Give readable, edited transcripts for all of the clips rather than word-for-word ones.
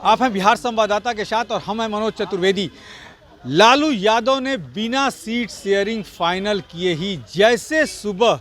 आप हैं बिहार संवाददाता के साथ और हम हैं मनोज चतुर्वेदी। लालू यादव ने बिना सीट शेयरिंग फाइनल किए ही जैसे सुबह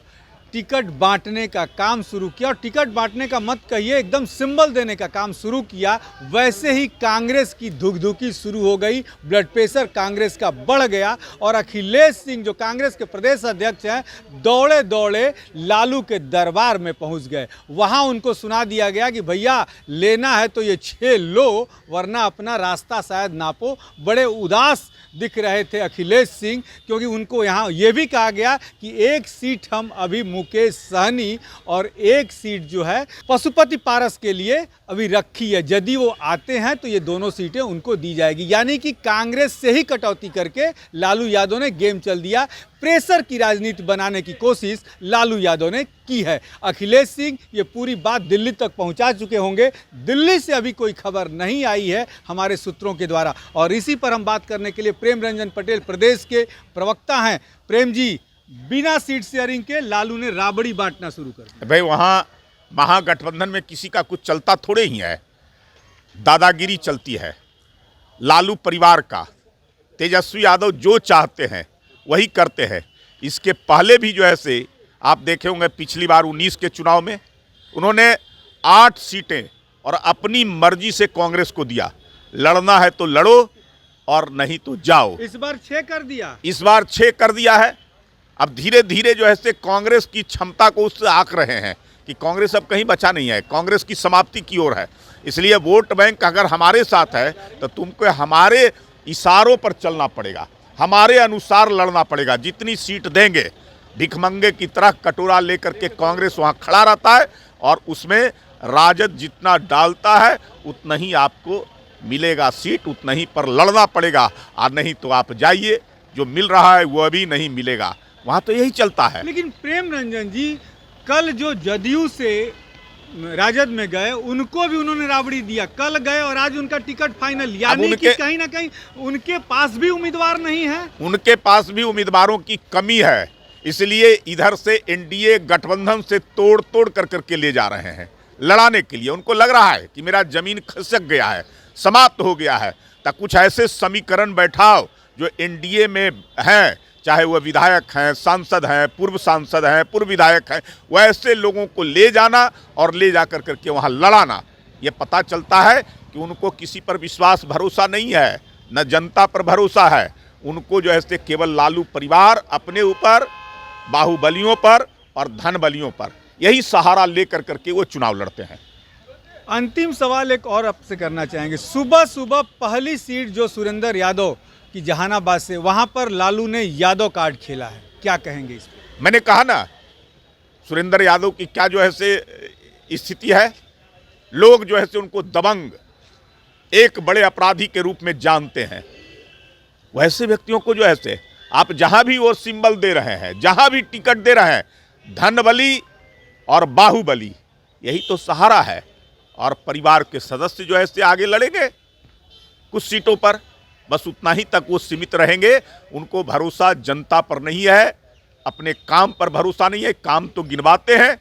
टिकट बांटने का काम शुरू किया, और टिकट बांटने का मत कहिए, एकदम सिंबल देने का काम शुरू किया, वैसे ही कांग्रेस की धुकधुकी शुरू हो गई। ब्लड प्रेशर कांग्रेस का बढ़ गया और अखिलेश सिंह जो कांग्रेस के प्रदेश अध्यक्ष हैं, दौड़े दौड़े लालू के दरबार में पहुंच गए। वहां उनको सुना दिया गया कि भैया लेना है तो ये 6 लो, वरना अपना रास्ता शायद नापो। बड़े उदास दिख रहे थे अखिलेश सिंह, क्योंकि उनको यहाँ ये भी कहा गया कि एक सीट हम अभी मुकेश सहनी और एक सीट जो है पशुपति पारस के लिए अभी रखी है, यदि वो आते हैं तो ये दोनों सीटें उनको दी जाएगी। यानी कि कांग्रेस से ही कटौती करके लालू यादव ने गेम चल दिया। प्रेशर की राजनीति बनाने की कोशिश लालू यादव ने की है। अखिलेश सिंह ये पूरी बात दिल्ली तक पहुंचा चुके होंगे। दिल्ली से अभी कोई खबर नहीं आई है हमारे सूत्रों के द्वारा, और इसी पर हम बात करने के लिए प्रेम रंजन पटेल प्रदेश के प्रवक्ता हैं। प्रेम जी, बिना सीट शेयरिंग के लालू ने राबड़ी बांटना शुरू कर दिया। भाई वहाँ महागठबंधन में किसी का कुछ चलता थोड़े ही है, दादागिरी चलती है लालू परिवार का। तेजस्वी यादव जो चाहते हैं वही करते हैं। इसके पहले भी जो है से आप देखे होंगे, पिछली बार 19 के चुनाव में उन्होंने 8 सीटें और अपनी मर्जी से कांग्रेस को दिया। लड़ना है तो लड़ो और नहीं तो जाओ। इस बार 6 कर दिया। इस बार 6 कर दिया है। अब धीरे धीरे जो है से कांग्रेस की क्षमता को उससे आंक रहे हैं कि कांग्रेस अब कहीं बचा नहीं है, कांग्रेस की समाप्ति की ओर है। इसलिए वोट बैंक अगर हमारे साथ है तो तुमको हमारे इशारों पर चलना पड़ेगा, हमारे अनुसार लड़ना पड़ेगा। जितनी सीट देंगे, भिखमंगे की तरह कटोरा लेकर के कांग्रेस वहाँ खड़ा रहता है और उसमें राजद जितना डालता है उतना ही आपको मिलेगा सीट, उतना ही पर लड़ना पड़ेगा। और नहीं तो आप जाइए, जो मिल रहा है वो अभी नहीं मिलेगा। वहाँ तो यही चलता है। लेकिन प्रेम रंजन जी, कल जो जदयू से राजद में गए उनको भी उन्होंने राबड़ी दिया। कल गए और आज उनका टिकट फाइनल, यानी कि कहीं ना कहीं उनके पास भी उम्मीदवार नहीं है। उनके पास भी उम्मीदवारों की कमी है, इसलिए इधर से एनडीए गठबंधन से तोड़ तोड़ कर करके ले जा रहे हैं लड़ाने के लिए। उनको लग रहा है कि मेरा जमीन खिसक गया है, समाप्त हो गया है। तो कुछ ऐसे समीकरण बैठाओ जो एनडीए में हैं, चाहे वह विधायक हैं, सांसद हैं, पूर्व सांसद हैं, पूर्व विधायक हैं, वैसे लोगों को ले जाना और ले जा कर करके वहाँ लड़ाना। ये पता चलता है कि उनको किसी पर विश्वास भरोसा नहीं है, न जनता पर भरोसा है। उनको जो है से केवल लालू परिवार अपने ऊपर, बाहुबलियों पर और धन बलियों पर, यही सहारा लेकर करके वो चुनाव लड़ते हैं। अंतिम सवाल एक और आपसे करना चाहेंगे। सुबह सुबह पहली सीट जो सुरेंद्र यादव कि जहानाबाद से, वहां पर लालू ने यादव कार्ड खेला है, क्या कहेंगे इस पर? मैंने कहा ना, सुरेंद्र यादव की क्या जो है से स्थिति है। लोग जो है से उनको दबंग, एक बड़े अपराधी के रूप में जानते हैं। वैसे व्यक्तियों को जो है से आप जहां भी वो सिंबल दे रहे हैं, जहां भी टिकट दे रहे हैं, धन बली और बाहुबली, यही तो सहारा है। और परिवार के सदस्य जो है से आगे लड़ेंगे कुछ सीटों पर, बस उतना ही तक वो सीमित रहेंगे। उनको भरोसा जनता पर नहीं है, अपने काम पर भरोसा नहीं है। काम तो गिनवाते हैं,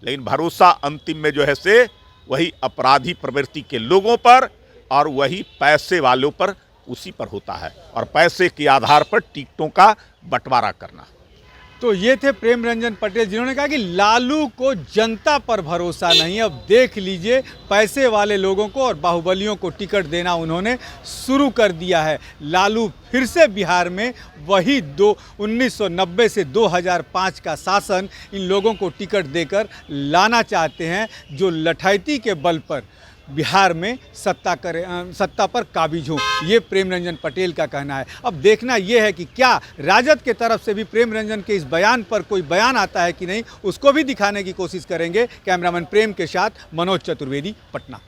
लेकिन भरोसा अंतिम में जो है से वही अपराधी प्रवृत्ति के लोगों पर और वही पैसे वालों पर, उसी पर होता है, और पैसे के आधार पर टिकटों का बंटवारा करना। तो ये थे प्रेम रंजन पटेल, जिन्होंने कहा कि लालू को जनता पर भरोसा नहीं है। अब देख लीजिए, पैसे वाले लोगों को और बाहुबलियों को टिकट देना उन्होंने शुरू कर दिया है। लालू फिर से बिहार में वही 1990 से 2005 का शासन इन लोगों को टिकट देकर लाना चाहते हैं, जो लठैती के बल पर बिहार में सत्ता पर काबिज हो। ये प्रेम रंजन पटेल का कहना है। अब देखना यह है कि क्या राजद के तरफ से भी प्रेम रंजन के इस बयान पर कोई बयान आता है कि नहीं, उसको भी दिखाने की कोशिश करेंगे। कैमरामैन प्रेम के साथ मनोज चतुर्वेदी, पटना।